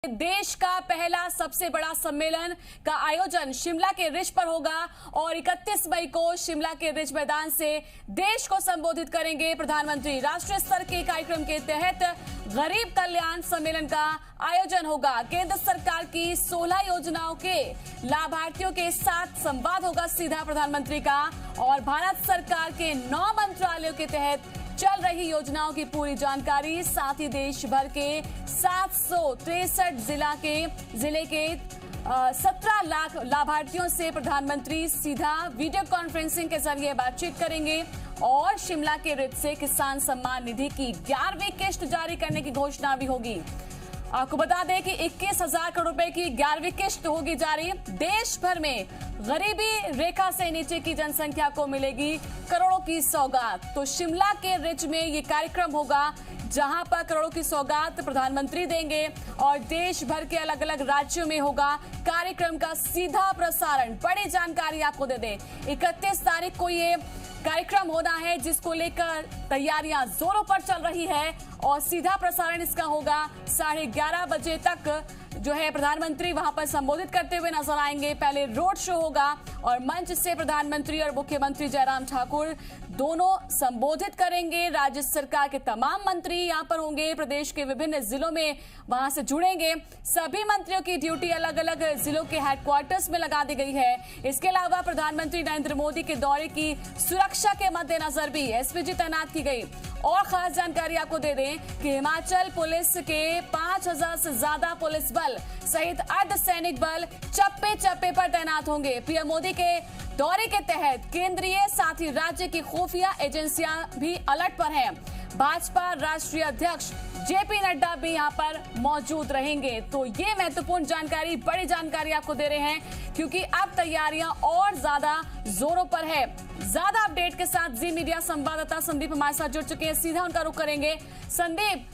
देश का पहला सबसे बड़ा सम्मेलन का आयोजन शिमला के रिज पर होगा और 31 मई को शिमला के रिज मैदान से देश को संबोधित करेंगे प्रधानमंत्री। राष्ट्रीय स्तर के कार्यक्रम के तहत गरीब कल्याण सम्मेलन का आयोजन होगा। केंद्र सरकार की 16 योजनाओं के लाभार्थियों के साथ संवाद होगा सीधा प्रधानमंत्री का, और भारत सरकार के 9 मंत्रालयों के तहत चल रही योजनाओं की पूरी जानकारी, साथ ही देश भर के 763 जिले के 17 लाख लाभार्थियों से प्रधानमंत्री सीधा वीडियो कॉन्फ्रेंसिंग के जरिए बातचीत करेंगे और शिमला के रिज से किसान सम्मान निधि की 11वीं किश्त जारी करने की घोषणा भी होगी। आपको बता दें कि 21,000 करोड़ रुपए की 11वीं किश्त होगी जारी। देश भर में गरीबी रेखा से नीचे की जनसंख्या को मिलेगी करोड़ों की सौगात। तो शिमला के रिज में ये कार्यक्रम होगा जहां पर करोड़ों की सौगात प्रधानमंत्री देंगे और देश भर के अलग अलग राज्यों में होगा कार्यक्रम का सीधा प्रसारण। बड़ी जानकारी आपको दे दें, 31 तारीख को ये कार्यक्रम होना है जिसको लेकर तैयारियां जोरों पर चल रही है और सीधा प्रसारण इसका होगा 11:30 बजे तक। जो है प्रधानमंत्री वहां पर संबोधित करते हुए नजर आएंगे। पहले रोड शो होगा और मंच से प्रधानमंत्री और मुख्यमंत्री जयराम ठाकुर दोनों संबोधित करेंगे। राज्य सरकार के तमाम मंत्री यहां पर होंगे, प्रदेश के विभिन्न जिलों में वहां से जुड़ेंगे। सभी मंत्रियों की ड्यूटी अलग अलग जिलों के हेडक्वार्टर्स में लगा दी गई है। इसके अलावा प्रधानमंत्री नरेंद्र मोदी के दौरे की सुरक्षा के मद्देनजर भी एसपीजी तैनात की गई। और खास जानकारी आपको दे दें कि हिमाचल पुलिस के 5,000 से ज्यादा पुलिस बल सहित अर्धसैनिक बल चप्पे चप्पे पर तैनात होंगे। पीएम मोदी के दौरे के तहत केंद्रीय साथ ही राज्य की खुफिया एजेंसियां भी अलर्ट पर हैं। भाजपा राष्ट्रीय अध्यक्ष जेपी नड्डा भी यहां पर मौजूद रहेंगे। तो ये महत्वपूर्ण जानकारी, बड़ी जानकारी आपको दे रहे हैं क्योंकि अब तैयारियां और ज्यादा जोरों पर है। ज्यादा अपडेट के साथ जी मीडिया संवाददाता संदीप हमारे साथ जुड़ चुके हैं, सीधा उनका रुख करेंगे। संदीप,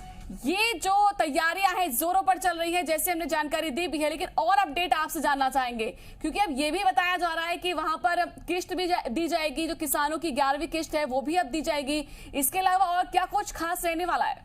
ये जो तैयारियां हैं जोरों पर चल रही है, जैसे हमने जानकारी दी भी है, लेकिन और अपडेट आपसे जानना चाहेंगे क्योंकि अब ये भी बताया जा रहा है कि वहां पर किश्त भी दी जाएगी, जो किसानों की 11वीं किश्त है वो भी अब दी जाएगी। इसके अलावा और क्या कुछ खास रहने वाला है?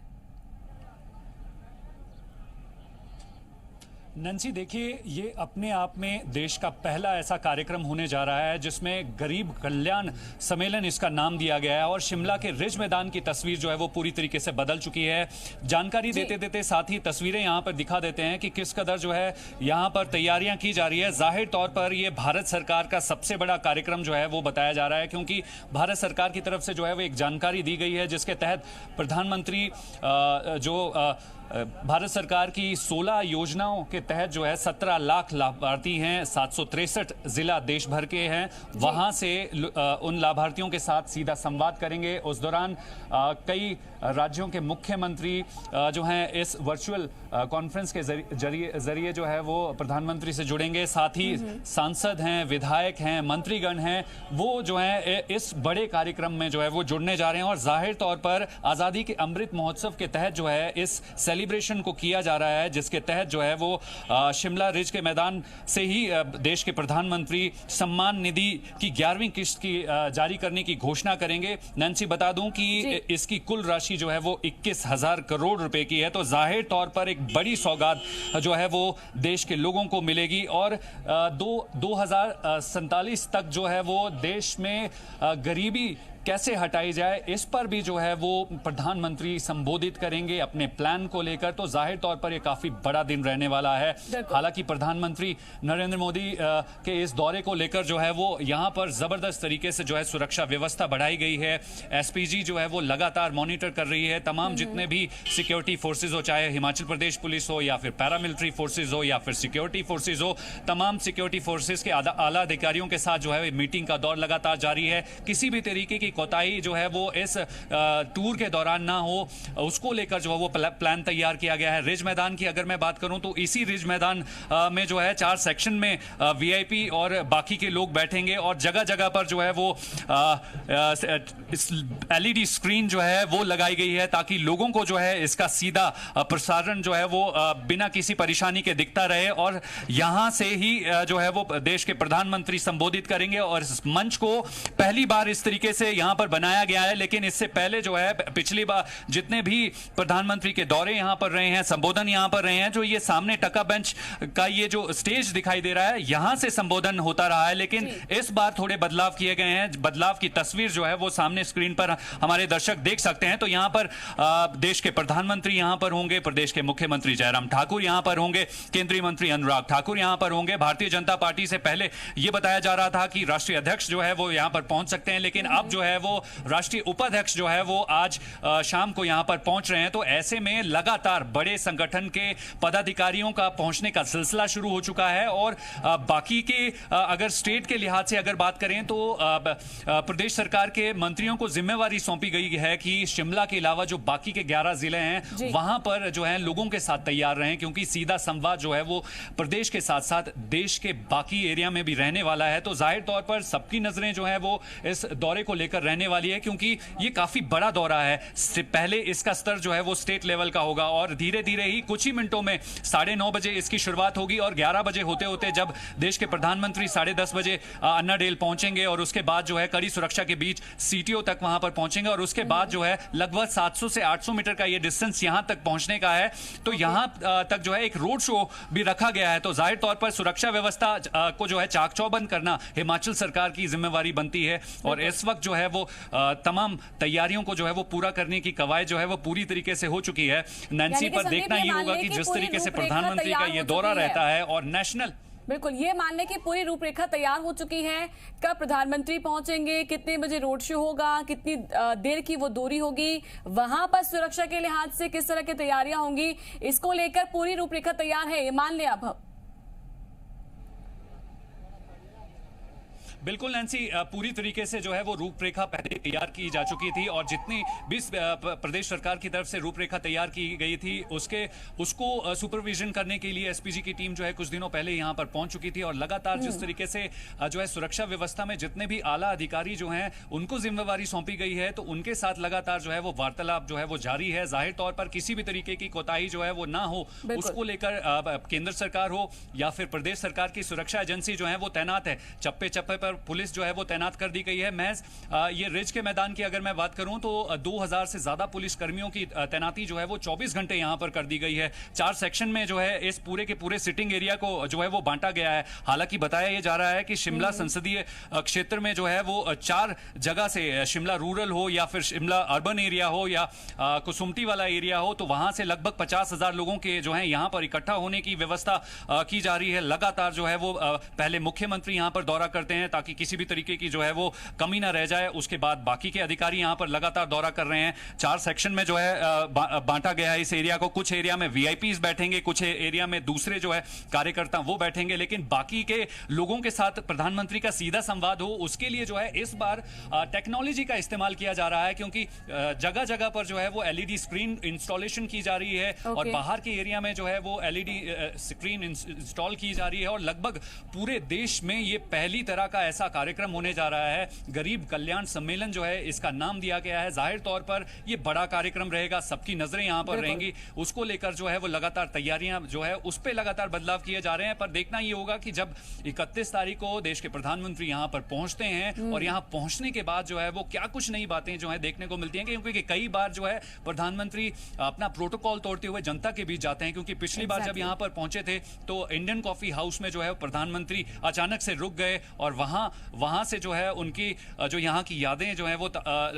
नंसी, देखिए, ये अपने आप में देश का पहला ऐसा कार्यक्रम होने जा रहा है जिसमें गरीब कल्याण सम्मेलन इसका नाम दिया गया है और शिमला के रिज मैदान की तस्वीर जो है वो पूरी तरीके से बदल चुकी है। जानकारी देते देते साथ ही तस्वीरें यहाँ पर दिखा देते हैं कि किस कदर जो है यहाँ पर तैयारियां की जा रही है। जाहिर तौर पर ये भारत सरकार का सबसे बड़ा कार्यक्रम जो है वो बताया जा रहा है क्योंकि भारत सरकार की तरफ से जो है वो एक जानकारी दी गई है जिसके तहत प्रधानमंत्री भारत सरकार की 16 योजनाओं के तहत जो है 17 लाख लाभार्थी हैं, 763 जिला देश भर के हैं, वहां से उन लाभार्थियों के साथ सीधा संवाद करेंगे। उस दौरान कई राज्यों के मुख्यमंत्री जो हैं इस वर्चुअल कॉन्फ्रेंस के जरिए जो है वो प्रधानमंत्री से जुड़ेंगे। साथ ही सांसद हैं, विधायक हैं, मंत्रीगण हैं, वो जो है इस बड़े कार्यक्रम में जो है वो जुड़ने जा रहे हैं। और जाहिर तौर पर आज़ादी के अमृत महोत्सव के तहत जो है इस सेलिब्रेशन को किया जा रहा है जिसके तहत जो है वो शिमला रिज के मैदान से ही देश के प्रधानमंत्री सम्मान निधि की 11वीं किश्त की जारी करने की घोषणा करेंगे। नैन्सी, बता दूं कि इसकी कुल राशि जो है वो 21,000 करोड़ रुपए की है। तो जाहिर तौर पर एक बड़ी सौगात जो है वो देश के लोगों को मिलेगी और 2047 तक जो है वो देश में गरीबी कैसे हटाई जाए इस पर भी जो है वो प्रधानमंत्री संबोधित करेंगे अपने प्लान को लेकर। तो जाहिर तौर पर ये काफी बड़ा दिन रहने वाला है। हालांकि प्रधानमंत्री नरेंद्र मोदी के इस दौरे को लेकर जो है वो यहाँ पर जबरदस्त तरीके से जो है सुरक्षा व्यवस्था बढ़ाई गई है। एसपीजी जो है वो लगातार मॉनिटर कर रही है तमाम जितने भी सिक्योरिटी फोर्सेज हो, चाहे हिमाचल प्रदेश पुलिस हो या फिर पैरामिलिट्री फोर्सेज हो या फिर सिक्योरिटी फोर्सेज हो, तमाम सिक्योरिटी फोर्सेज के आला अधिकारियों के साथ जो है मीटिंग का दौर लगातार जारी है। किसी भी तरीके की कोताही जो है वो इस टूर के दौरान ना हो, उसको लेकर जो है वो प्लान तैयार किया गया है। रिज मैदान की अगर मैं बात करूं तो इसी रिज मैदान में जो है 4 सेक्शन में वीआईपी और बाकी के लोग बैठेंगे और जगह जगह पर जो है वो एलईडी स्क्रीन जो है वो लगाई गई है ताकि लोगों को जो है इसका सीधा प्रसारण जो है वो बिना किसी परेशानी के दिखता रहे। और यहां से ही जो है वो देश के प्रधानमंत्री संबोधित करेंगे और इस मंच को पहली बार इस तरीके से यहां पर बनाया गया है। लेकिन इससे पहले जो है पिछली बार जितने भी प्रधानमंत्री के दौरे यहां पर रहे हैं, संबोधन यहां पर रहे हैं, जो ये सामने टका बेंच का ये जो स्टेज दिखाई दे रहा है, यहां से संबोधन होता रहा है। लेकिन इस बार थोड़े बदलाव किए गए हैं। बदलाव की तस्वीर जो है वो सामने स्क्रीन पर हमारे दर्शक देख सकते हैं। तो यहां पर देश के प्रधानमंत्री यहां पर होंगे, प्रदेश के मुख्यमंत्री जयराम ठाकुर यहां पर होंगे, केंद्रीय मंत्री अनुराग ठाकुर यहां पर होंगे। भारतीय जनता पार्टी से पहले यह बताया जा रहा था कि राष्ट्रीय अध्यक्ष जो है वो यहां पर पहुंच सकते हैं, लेकिन अब जो है वो राष्ट्रीय उपाध्यक्ष जो है वो आज शाम को यहां पर पहुंच रहे हैं। तो ऐसे में लगातार बड़े संगठन के पदाधिकारियों का पहुंचने का सिलसिला शुरू हो चुका है। और बाकी के अगर स्टेट के लिहाज से अगर बात करें तो प्रदेश सरकार के मंत्रियों को जिम्मेवारी सौंपी गई है कि शिमला के अलावा जो बाकी के 11 जिले हैं वहां पर जो है लोगों के साथ तैयार रहें, क्योंकि सीधा संवाद जो है वो प्रदेश के साथ साथ देश के बाकी एरिया में भी रहने वाला है। तो जाहिर तौर पर सबकी नजरें जो है वो इस दौरे को लेकर रहने वाली है, क्योंकि ये काफी बड़ा दौरा है। पहले इसका स्तर जो है वो स्टेट लेवल का होगा और धीरे धीरे ही कुछ ही मिनटों में 9:30 बजे इसकी शुरुआत होगी और 11 बजे होते होते जब देश के प्रधानमंत्री 10:30 बजे अन्नाडेल पहुंचेंगे और उसके बाद जो है कड़ी सुरक्षा के बीच सीटीओ तक वहां पर पहुंचेंगे और उसके बाद जो है लगभग 700 से 800 मीटर का ये डिस्टेंस यहां तक पहुंचने का है। तो यहां तक जो है एक रोड शो भी रखा गया है। तो जाहिर तौर पर सुरक्षा व्यवस्था को जो है चाक चौबंद करना हिमाचल सरकार की जिम्मेवारी बनती है और इस वक्त जो है वो तमाम तैयारियों को जो है वो पूरा करने की कवायद जो है वो पूरी तरीके से हो चुकी है। नैन्सी, पर देखना ये होगा कि जिस तरीके से प्रधानमंत्री का ये दौरा रहता है और नेशनल बिल्कुल ये मानने की पूरी रूपरेखा तैयार हो चुकी है। कब प्रधानमंत्री पहुंचेंगे, कितने बजे रोड शो होगा, कितनी देर की वो दूरी होगी, वहां पर सुरक्षा के लिहाज से किस तरह की तैयारियां होंगी, इसको लेकर पूरी रूपरेखा तैयार है, ये मान लिया अब। बिल्कुल नैन्सी, पूरी तरीके से जो है वो रूपरेखा पहले तैयार की जा चुकी थी और जितनी भी प्रदेश सरकार की तरफ से रूपरेखा तैयार की गई थी उसको सुपरविजन करने के लिए एसपीजी की टीम जो है कुछ दिनों पहले यहां पर पहुंच चुकी थी और लगातार जिस तरीके से जो है सुरक्षा व्यवस्था में जितने भी आला अधिकारी जो हैं उनको जिम्मेवारी सौंपी गई है, तो उनके साथ लगातार जो है वो वार्तालाप जो है वो जारी है। जाहिर तौर पर किसी भी तरीके की कोताही जो है वो ना हो, उसको लेकर केंद्र सरकार हो या फिर प्रदेश सरकार की सुरक्षा एजेंसी जो है वो तैनात है। चप्पे चप्पे पर पुलिस जो है वो तैनात कर दी गई है। महज ये रिज के मैदान की अगर मैं बात करूं तो 2000 से ज्यादा पुलिस कर्मियों की तैनाती जो है वो 24 घंटे यहां पर कर दी गई है। 4 सेक्शन में जो है इस पूरे के पूरे सिटिंग एरिया को जो है वो बांटा गया है। हालांकि बताया यह जा रहा है कि शिमला संसदीय क्षेत्र में जो है वो 4 जगह से, शिमला रूरल हो या फिर शिमला अर्बन एरिया हो या कुसुमटी वाला एरिया हो, तो वहां से लगभग 50,000 लोगों के जो है यहां पर इकट्ठा होने की व्यवस्था की जा रही है। लगातार जो है वो पहले मुख्यमंत्री यहां पर दौरा करते हैं ताकि किसी भी तरीके की जो है वो कमी ना रह जाए। उसके बाद बाकी के अधिकारी यहां पर लगातार दौरा कर रहे हैं। 4 सेक्शन में जो है बांटा गया है इस एरिया को। कुछ एरिया में वीआईपीज बैठेंगे, कुछ एरिया में दूसरे जो है कार्यकर्ता वो बैठेंगे, लेकिन बाकी के लोगों के साथ प्रधानमंत्री का सीधा संवाद हो उसके लिए जो है इस बार टेक्नोलॉजी का इस्तेमाल किया जा रहा है, क्योंकि जगह जगह पर जो है वो एलईडी स्क्रीन इंस्टॉलेशन की जा रही है और बाहर के एरिया में जो है वो एलईडी स्क्रीन इंस्टॉल की जा रही है और लगभग पूरे देश में ये पहली तरह का ऐसा कार्यक्रम होने जा रहा है। गरीब कल्याण सम्मेलन जो है इसका नाम दिया गया है। जाहिर तौर पर ये बड़ा कार्यक्रम रहेगा, सबकी नजरें यहां पर रहेंगी। उसको लेकर जो है वो लगातार तैयारियां जो है उस पर लगातार बदलाव किए जा रहे हैं। पर देखना ये होगा कि जब 31 तारीख को देश के प्रधानमंत्री यहां पर पहुंचते हैं और यहां पहुंचने के बाद जो है वो क्या कुछ नई बातें जो है देखने को मिलती हैं, क्योंकि कई बार जो है प्रधानमंत्री अपना प्रोटोकॉल तोड़ते हुए जनता के बीच जाते हैं। क्योंकि पिछली बार जब यहां पर पहुंचे थे तो इंडियन कॉफी हाउस में जो है प्रधानमंत्री अचानक से रुक गए और वहां से जो है उनकी जो यहाँ की यादें जो है वो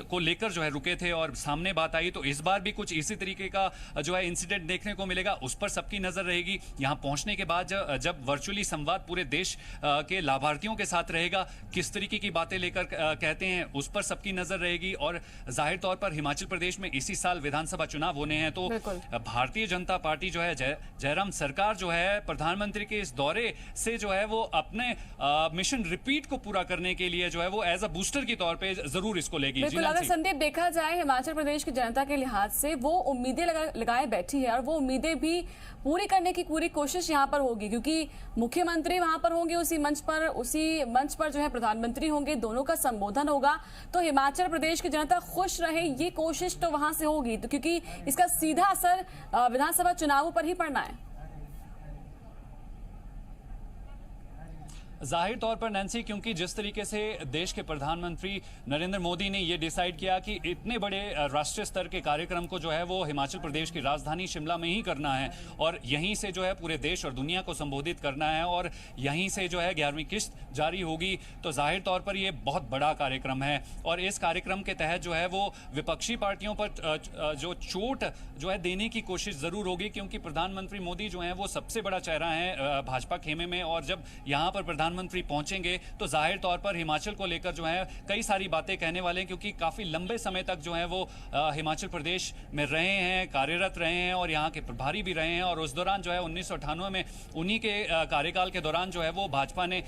को लेकर जो है रुके थे और सामने बात आई। तो इस बार भी कुछ इसी तरीके का जो है इंसिडेंट देखने को मिलेगा, उस पर सबकी नजर रहेगी। यहाँ पहुंचने के बाद जब वर्चुअली संवाद पूरे देश के लाभार्थियों के साथ रहेगा, किस तरीके की बातें लेकर कहते हैं उस पर सबकी नजर रहेगी। और जाहिर तौर पर हिमाचल प्रदेश में इसी साल विधानसभा चुनाव होने हैं, तो भारतीय जनता पार्टी जो है जयराम सरकार जो है प्रधानमंत्री के इस दौरे से जो है वो अपने मिशन रिपीट को पूरा करने के लिए जो है वो एज अ बूस्टर के तौर पे जरूर इसको लेगी। बिल्कुल, अगर संदीप देखा जाए हिमाचल प्रदेश की जनता के लिहाज से वो उम्मीदें लगाए बैठी है और वो उम्मीदें भी पूरी करने की पूरी कोशिश यहाँ पर होगी, क्योंकि मुख्यमंत्री वहां पर होंगे उसी मंच पर जो है प्रधानमंत्री होंगे, दोनों का संबोधन होगा। तो हिमाचल प्रदेश की जनता खुश रहे ये कोशिश तो वहां से होगी, तो क्योंकि इसका सीधा असर विधानसभा चुनावों पर ही पड़ना है। जाहिर तौर पर नैन्सी, क्योंकि जिस तरीके से देश के प्रधानमंत्री नरेंद्र मोदी ने ये डिसाइड किया कि इतने बड़े राष्ट्रीय स्तर के कार्यक्रम को जो है वो हिमाचल प्रदेश की राजधानी शिमला में ही करना है और यहीं से जो है पूरे देश और दुनिया को संबोधित करना है और यहीं से जो है 11वीं किस्त जारी होगी, तो जाहिर तौर पर ये बहुत बड़ा कार्यक्रम है। और इस कार्यक्रम के तहत जो है वो विपक्षी पार्टियों पर जो चोट जो है देने की कोशिश जरूर होगी, क्योंकि प्रधानमंत्री मोदी जो है वो सबसे बड़ा चेहरा है भाजपा खेमे में, और जब यहाँ पर प्रधानमंत्री पहुंचेंगे तो जाहिर तौर पर हिमाचल को लेकर जो है कई सारी बातें कहने वाले हैं, क्योंकि काफी लंबे समय तक जो है वो हिमाचल प्रदेश में रहे हैं, कार्यरत रहे हैं और यहाँ के प्रभारी भी रहे हैं। और उस दौरान जो है 1998 में उन्हीं के कार्यकाल के दौरान जो है वो भाजपा ने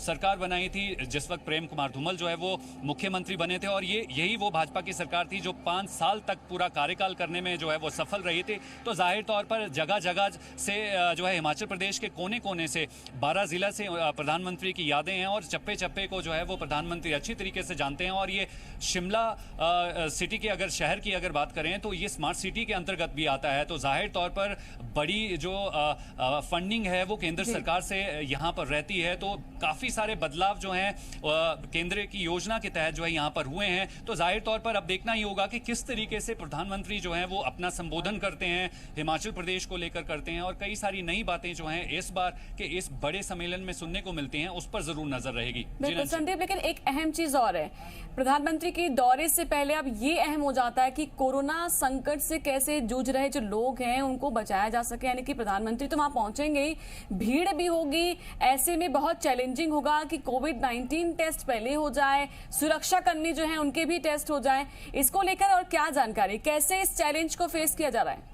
सरकार बनाई थी, जिस वक्त प्रेम कुमार धूमल जो है वो मुख्यमंत्री बने थे, और यही वो भाजपा की सरकार थी जो 5 साल तक पूरा कार्यकाल करने में जो है वो सफल रही थी। तो जाहिर तौर पर जगह जगह से जो है हिमाचल प्रदेश के कोने कोने से 12 जिला से प्रधानमंत्री की यादें हैं और चप्पे चप्पे को जो है वो प्रधानमंत्री अच्छी तरीके से जानते हैं। और ये शिमला सिटी के अगर शहर की अगर बात करें तो ये स्मार्ट सिटी के अंतर्गत भी आता है, तो जाहिर तौर पर बड़ी जो फंडिंग है वो केंद्र सरकार से यहाँ पर रहती है, तो काफी सारे बदलाव जो हैं केंद्र की योजना के तहत जो है यहाँ पर हुए हैं। तो जाहिर तौर पर अब देखना ही होगा कि किस तरीके से प्रधानमंत्री जो है वो अपना संबोधन करते हैं, हिमाचल प्रदेश को लेकर करते हैं, और कई सारी नई बातें जो हैं इस बार के इस बड़े सम्मेलन में सुनने को मिलती हैं, उस पर जरूर नजर रहेगी। बिल्कुल संदीप, लेकिन एक अहम चीज और है, प्रधानमंत्री के दौरे से पहले अब ये अहम हो जाता है कि कोरोना संकट से कैसे जूझ रहे जो लोग हैं उनको बचाया जा सके, यानी कि प्रधानमंत्री तो वहां पहुंचेंगे ही, भीड़ भी होगी, ऐसे में बहुत चैलेंजिंग होगा कि कोविड-19 टेस्ट पहले हो जाए, सुरक्षा कर्मी जो है उनके भी टेस्ट हो जाए, इसको लेकर और क्या जानकारी, कैसे इस चैलेंज को फेस किया जा रहा है?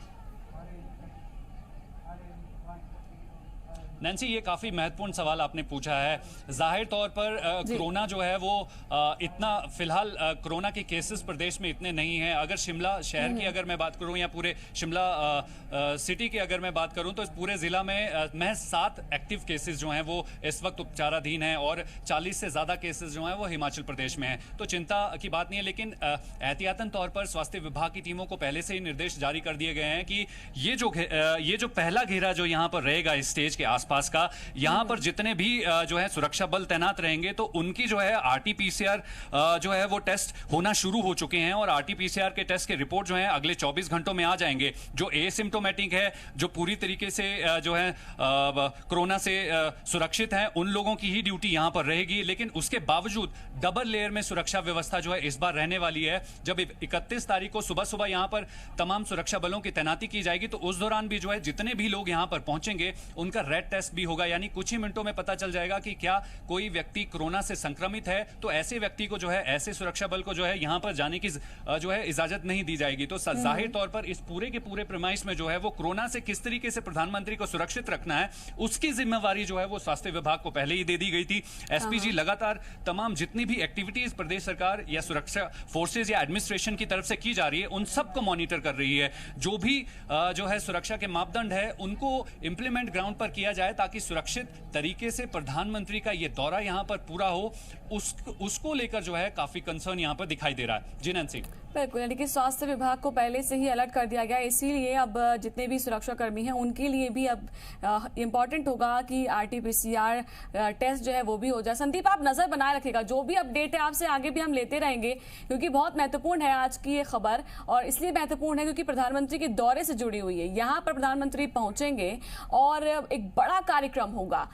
नैन्सी, ये काफी महत्वपूर्ण सवाल आपने पूछा है। जाहिर तौर पर कोरोना जो है वो इतना फिलहाल कोरोना के केसेस प्रदेश में इतने नहीं हैं। अगर शिमला शहर की अगर मैं बात करूं या पूरे शिमला सिटी की अगर मैं बात करूं तो इस पूरे जिला में महज 7 एक्टिव केसेस जो हैं वो इस वक्त उपचाराधीन हैं और 40 से ज्यादा केसेस जो हैं वो हिमाचल प्रदेश में हैं। तो चिंता की बात नहीं है, लेकिन एहतियातन तौर पर स्वास्थ्य विभाग की टीमों को पहले से ही निर्देश जारी कर दिए गए हैं कि ये जो पहला घेरा जो यहाँ पर रहेगा इस स्टेज के पास का, यहां पर जितने भी जो है सुरक्षा बल तैनात रहेंगे तो उनकी जो है आरटीपीसीआर जो है वो टेस्ट होना शुरू हो चुके हैं और आरटीपीसीआर के टेस्ट के रिपोर्ट जो है अगले 24 घंटों में आ जाएंगे। जो एसिम्टोमेटिक है, जो पूरी तरीके से जो है कोरोना से सुरक्षित है, उन लोगों की ही ड्यूटी यहां पर रहेगी। लेकिन उसके बावजूद डबल लेयर में सुरक्षा व्यवस्था जो है इस बार रहने वाली है। जब 31 तारीख को सुबह सुबह यहां पर तमाम सुरक्षा बलों की तैनाती की जाएगी तो उस दौरान भी जो है जितने भी लोग यहां पर पहुंचेंगे उनका रेड टेस्ट भी होगा, यानी कुछ ही मिनटों में पता चल जाएगा कि क्या कोई व्यक्ति कोरोना से संक्रमित है, तो ऐसे व्यक्ति को जो है, ऐसे सुरक्षा बल को जो है यहां पर जाने की जो है इजाजत नहीं दी जाएगी। तो जाहिर तौर पर इस पूरे के पूरे प्रेमाइस में जो है वो कोरोना से किस तरीके से प्रधानमंत्री को सुरक्षित रखना है उसकी जिम्मेवारी जो है वो स्वास्थ्य विभाग को पहले ही दे दी गई थी। एसपीजी लगातार तमाम जितनी भी एक्टिविटीज प्रदेश सरकार या सुरक्षा फोर्सेज या एडमिनिस्ट्रेशन की तरफ से की जा रही है उन सबको मॉनिटर कर रही है। जो भी जो है सुरक्षा के मापदंड है उनको इंप्लीमेंट ग्राउंड पर किया जाए ताकि सुरक्षित तरीके से प्रधानमंत्री का ये दौरा यहां पर पूरा हो, उसको लेकर जो है काफी कंसर्न यहां पर दिखाई दे रहा है। जी नैन्सी, बिल्कुल, यानी कि स्वास्थ्य विभाग को पहले से ही अलर्ट कर दिया गया, इसीलिए अब जितने भी सुरक्षा कर्मी हैं उनके लिए भी अब इम्पोर्टेंट होगा कि आरटीपीसीआर टेस्ट जो है वो भी हो जाए। संदीप, आप नजर बनाए रखिएगा, जो भी अपडेट है आपसे आगे भी हम लेते रहेंगे क्योंकि बहुत महत्वपूर्ण है आज की ये खबर, और इसलिए महत्वपूर्ण है क्योंकि प्रधानमंत्री के दौरे से जुड़ी हुई है। यहाँ पर प्रधानमंत्री पहुंचेंगे और एक बड़ा कार्यक्रम होगा।